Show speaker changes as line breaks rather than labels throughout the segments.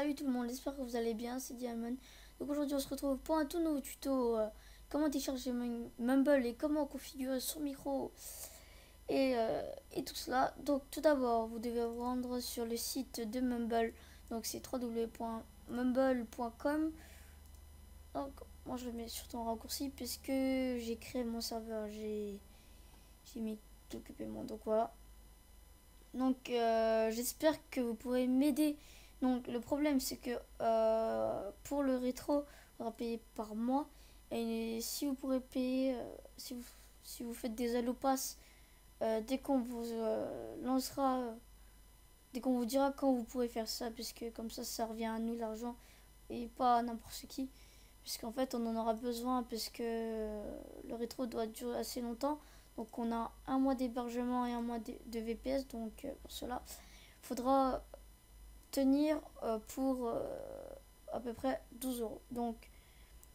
Salut tout le monde, j'espère que vous allez bien, c'est Diamond. Donc aujourd'hui on se retrouve pour un tout nouveau tuto, comment télécharger Mumble et comment configurer son micro et tout cela. Donc tout d'abord vous devez vous rendre sur le site de Mumble, donc c'est www.mumble.com. Donc moi je le mets surtout en raccourci puisque j'ai créé mon serveur, j'ai mis quelques paiements, donc voilà. Donc j'espère que vous pourrez m'aider. Donc le problème c'est que pour le rétro, on va payer par mois. Et si vous pourrez payer, si vous faites des allopass, dès qu'on vous lancera, dès qu'on vous dira quand vous pourrez faire ça, puisque comme ça revient à nous l'argent et pas à n'importe qui. Puisqu'en fait on en aura besoin, puisque le rétro doit durer assez longtemps. Donc on a un mois d'hébergement et un mois de VPS. Donc pour cela, il faudra tenir pour à peu près 12 euros. Donc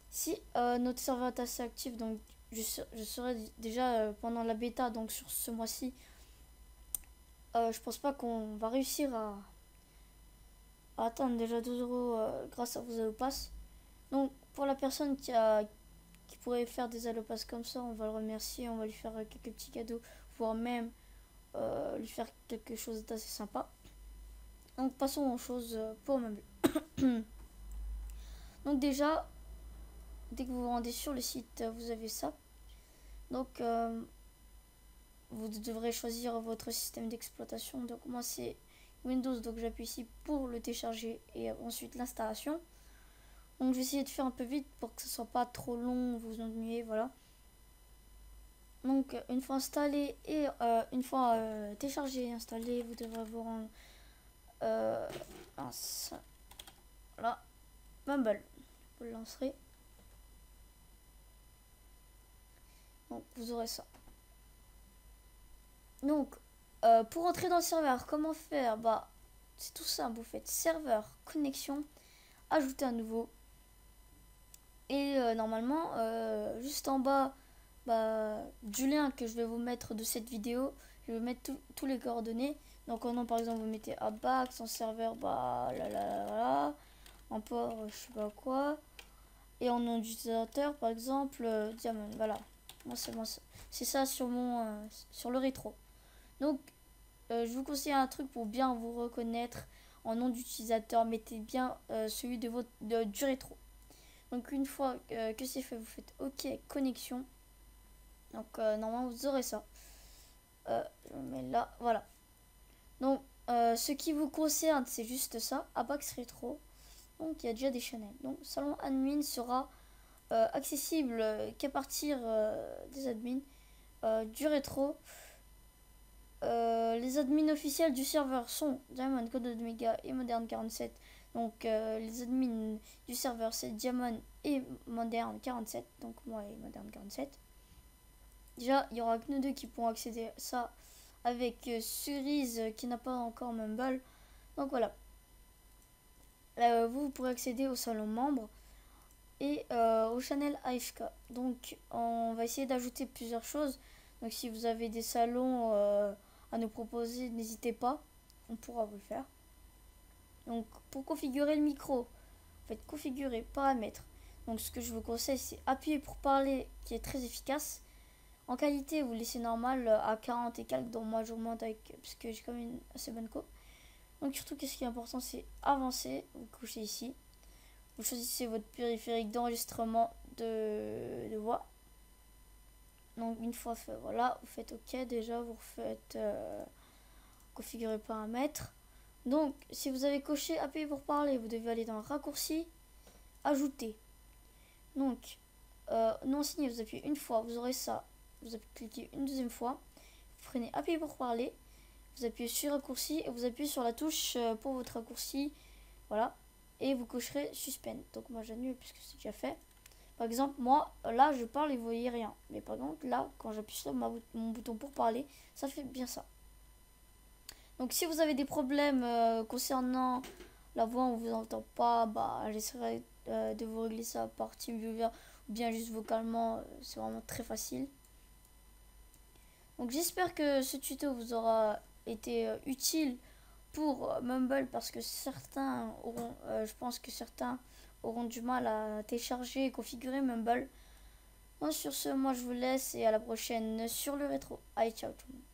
si notre serveur est assez actif, donc je serai déjà pendant la bêta, donc sur ce mois-ci, je pense pas qu'on va réussir à atteindre déjà 12 euros grâce à vos allopass. Donc pour la personne qui pourrait faire des allopass comme ça, on va le remercier, on va lui faire quelques petits cadeaux, voire même lui faire quelque chose d'assez sympa. Donc passons aux choses pour Mumble. Donc déjà, dès que vous vous rendez sur le site, vous avez ça. Donc vous devrez choisir votre système d'exploitation. Donc moi c'est Windows, donc j'appuie ici pour le télécharger et ensuite l'installation. Donc je vais essayer de faire un peu vite pour que ce soit pas trop long, vous ennuyez, voilà. Donc une fois installé et une fois téléchargé et installé, vous devrez vous rendre voilà, Mumble. Vous le lancerez. Donc vous aurez ça. Donc pour entrer dans le serveur, comment faire? Bah c'est tout simple, vous faites serveur, connexion, ajouter un nouveau. Et normalement, juste en bas du lien que je vais vous mettre de cette vidéo, je vais mettre tous les coordonnées. Donc en nom par exemple vous mettez Abax, en serveur en port je sais pas quoi, et en nom d'utilisateur par exemple Diamond. Voilà, moi c'est ça sur mon sur le rétro. Donc je vous conseille un truc pour bien vous reconnaître en nom d'utilisateur, mettez bien celui de du rétro. Donc une fois que c'est fait, vous faites OK connexion. Donc normalement vous aurez ça. Je mets là, voilà. Donc ce qui vous concerne, c'est juste ça, Abax Retro. Donc il y a déjà des channels. Donc salon admin sera accessible qu'à partir des admins du rétro. Les admins officiels du serveur sont Diamond, Code Omega et Modern 47. Donc les admins du serveur c'est Diamond et Modern 47. Donc moi et Modern 47. Déjà il y aura que nous deux qui pourront accéder à ça avec Cerise qui n'a pas encore Mumble. Donc voilà. Vous pourrez accéder au salon membre et au channel AFK. Donc on va essayer d'ajouter plusieurs choses. Donc si vous avez des salons à nous proposer, n'hésitez pas, on pourra vous le faire. Donc pour configurer le micro, faites configurer paramètres. Donc ce que je vous conseille, c'est appuyer pour parler, qui est très efficace. En qualité, vous laissez normal à 40 et quelques, donc moi j'augmente avec, parce que j'ai quand même une assez bonne co. Donc surtout, qu'est-ce qui est important, c'est avancer. Vous couchez ici, vous choisissez votre périphérique d'enregistrement de voix. Donc une fois fait, voilà, vous faites OK. Déjà vous faites configurer paramètres. Donc si vous avez coché appuyez pour parler, vous devez aller dans raccourci, ajouter. Donc non signé, vous appuyez une fois, vous aurez ça. Vous cliquez une deuxième fois, vous prenez appuyez pour parler, vous appuyez sur raccourci et vous appuyez sur la touche pour votre raccourci, voilà, et vous cocherez suspend. Donc moi j'annule puisque c'est déjà fait. Par exemple, moi là je parle et vous voyez rien, mais par contre là quand j'appuie sur mon bouton pour parler, ça fait bien ça. Donc si vous avez des problèmes concernant la voix, on vous entend pas, bah j'essaierai de vous régler ça par TeamViewer ou bien juste vocalement, c'est vraiment très facile. Donc j'espère que ce tuto vous aura été utile pour Mumble parce que certains auront, je pense que certains auront du mal à télécharger et configurer Mumble. Bon, sur ce, moi je vous laisse et à la prochaine sur le rétro. Allez, ciao tout le monde.